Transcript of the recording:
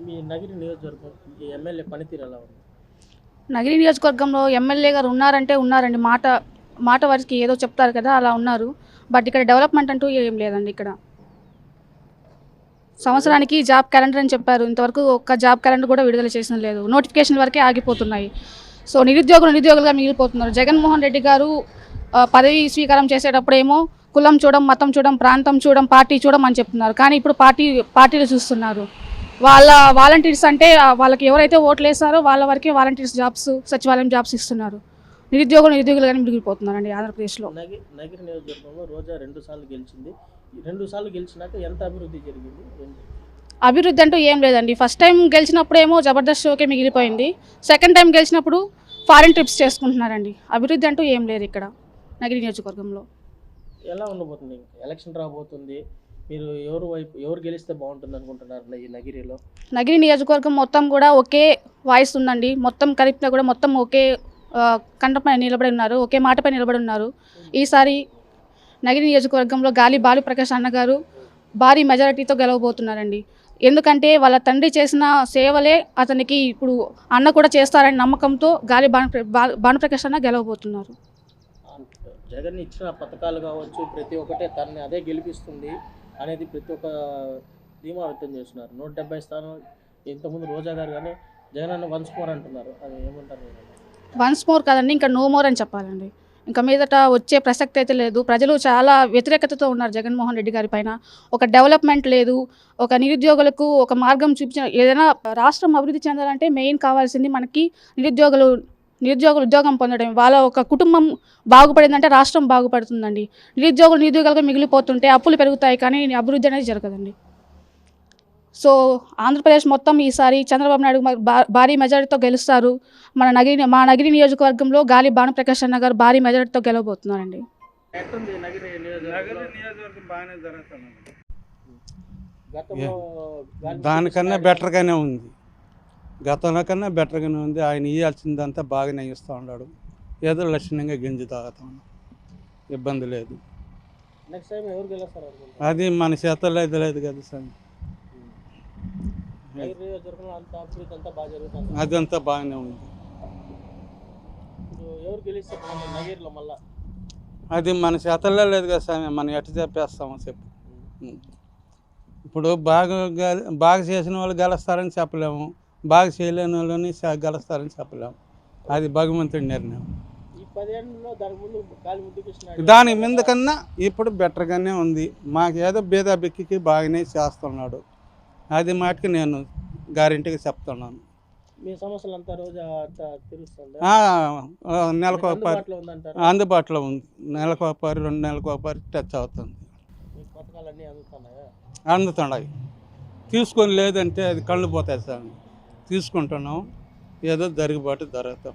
మీ నగిరి నియోజకవర్గం ఈ ఎమ్మెల్యే పనితీరు ఎలా ఉంది? నగిరి నియోజకవర్గంలో ఎమ్మెల్యే గారు ఉన్నారండి. మాట వరకు ఏదో చెప్తారు కదా, అలా ఉన్నారు. బట్ ఇక్కడ డెవలప్మెంట్ అంటూ ఏం లేదండి. ఇక్కడ సంవత్సరానికి జాబ్ క్యాలెండర్ అని చెప్పారు. ఇంతవరకు ఒక్క జాబ్ క్యాలెండర్ కూడా విడుదల చేసిన లేదు. నోటిఫికేషన్ వరకే ఆగిపోతున్నాయి. సో నిరుద్యోగులుగా మిగిలిపోతున్నారు. జగన్మోహన్ రెడ్డి గారు పదవి స్వీకారం చేసేటప్పుడేమో కులం చూడం, మతం చూడం, ప్రాంతం చూడం, పార్టీ చూడం అని చెప్తున్నారు. కానీ ఇప్పుడు పార్టీలు చూస్తున్నారు. వాళ్ళ వాలంటీర్స్ అంటే వాళ్ళకి ఎవరైతే ఓట్లు వేస్తారో వాళ్ళ వరకే వాలంటీర్స్ జాబ్స్, సచివాలయం జాబ్స్ ఇస్తున్నారు. నిరుద్యోగులుగానే మిగిలిపోతున్నారండి ఆంధ్రప్రదేశ్లో. నగిరి నియోజకవర్గంలో రోజా 2 సార్లు గెలిచింది. ఈ 2 సార్లు గెలిచినాక ఎంత అభివృద్ధి జరిగింది? అభివృద్ధి అంటూ ఏం లేదండి. ఫస్ట్ టైం గెలిచినప్పుడేమో జబర్దస్త్ షోకే మిగిలిపోయింది. సెకండ్ టైం గెలిచినప్పుడు ఫారిన్ ట్రిప్స్ చేసుకుంటున్నారండి. అభివృద్ధి అంటూ ఏం లేదు ఇక్కడ నగిరి నియోజకవర్గంలో. ఎలా ఉండబోతుంది? ఎలక్షన్ రాబోతుంది. మీరు ఎవరు గెలిస్తే బాగుంటుంది అనుకుంటున్నారు ఈ నగిరిలో? నగిరి నియోజకవర్గం మొత్తం కూడా ఒకే వాయిస్ ఉందండి. మొత్తం కలిపినా కూడా మొత్తం ఒకే కంటపై నిలబడి ఉన్నారు, ఒకే మాటపై నిలబడి ఉన్నారు. ఈసారి నగిరి నియోజకవర్గంలో గాలి బాలప్రకాష్ అన్న గారు భారీ మెజారిటీతో గెలవబోతున్నారండి. ఎందుకంటే వాళ్ళ తండ్రి చేసిన సేవలే అతనికి ఇప్పుడు అన్న కూడా చేస్తారని నమ్మకంతో గాలి భానుప్రకాష్ అన్న గెలవబోతున్నారు. జగన్ ఇచ్చిన పథకాలు కావచ్చు, ప్రతి ఒక్కటే తనని అదే గెలిపిస్తుంది అనేది ప్రతి ఒక్క ధీమా వ్యక్తం చేస్తున్నారు. 170 స్థానం ఇంతకుముందు రోజా గారు కానీ జగన్ అన్న వన్స్ మోర్ అంటున్నారు. అది ఏమంటారు? వన్స్ మోర్ కదండి, ఇంకా నో మోర్ అని చెప్పాలండి. ఇంకా మీదట వచ్చే ప్రసక్తి అయితే లేదు. ప్రజలు చాలా వ్యతిరేకతతో ఉన్నారు జగన్మోహన్ రెడ్డి గారి పైన. ఒక డెవలప్మెంట్ లేదు. ఒక నిరుద్యోగులకు ఒక మార్గం చూపించిన ఏదైనా రాష్ట్రం అభివృద్ధి చెందాలంటే మెయిన్ కావాల్సింది మనకి నిరుద్యోగులు ఉద్యోగం పొందడం. వాళ్ళ ఒక కుటుంబం బాగుపడిందంటే రాష్ట్రం బాగుపడుతుందండి. నిరుద్యోగులుగా మిగిలిపోతుంటే అప్పులు పెరుగుతాయి, కానీ అభివృద్ధి అనేది జరగదండి. సో ఆంధ్రప్రదేశ్ మొత్తం ఈసారి చంద్రబాబు నాయుడు భారీ మెజారిటీతో గెలుస్తారు. మా నగిరి నియోజకవర్గంలో గాలి భానుప్రకాష్ అన్న గారు భారీ మెజారిటీతో గెలవబోతున్నారండి. దానికన్నా బెటర్గానే ఉంది. గతంలో కన్నా బెటర్గానే ఉంది. ఆయన ఇవ్వాల్సిందంతా బాగానే ఇస్తూ ఉన్నాడు. ఏదో లక్షణంగా గెంజి తాగుతా ఉన్నాం, ఇబ్బంది లేదు. అది మన చేతల్లో అయితే లేదు కదా సార్. అదంతా బాగానే ఉంది. అది మన చేతల్లో లేదు కదా సార్. మనం ఎట్లా చెప్పేస్తామో చెప్పు. ఇప్పుడు బాగా చేసిన వాళ్ళు గెలుస్తారని చెప్పలేము, బాగా చేయలేని వాళ్ళని గెలుస్తారని చెప్పలేము. అది భగవంతుడి నిర్ణయం. దాని మీద కన్నా ఇప్పుడు బెటర్గానే ఉంది. మాకేదో బేదా బెక్కికి బాగానే చేస్తున్నాడు. అది మాటకి నేను గ్యారెంటీగా చెప్తున్నాను. నెలకు అందుబాటులో ఉంది. నెలకు 2 నెలలకు 2 టచ్ అవుతుంది. అందుతున్నాయి. తీసుకొని లేదంటే అది కళ్ళు పోతాయి సార్. తీసుకుంటున్నాం, ఏదో జరుగుబాటు జరుగుతాం.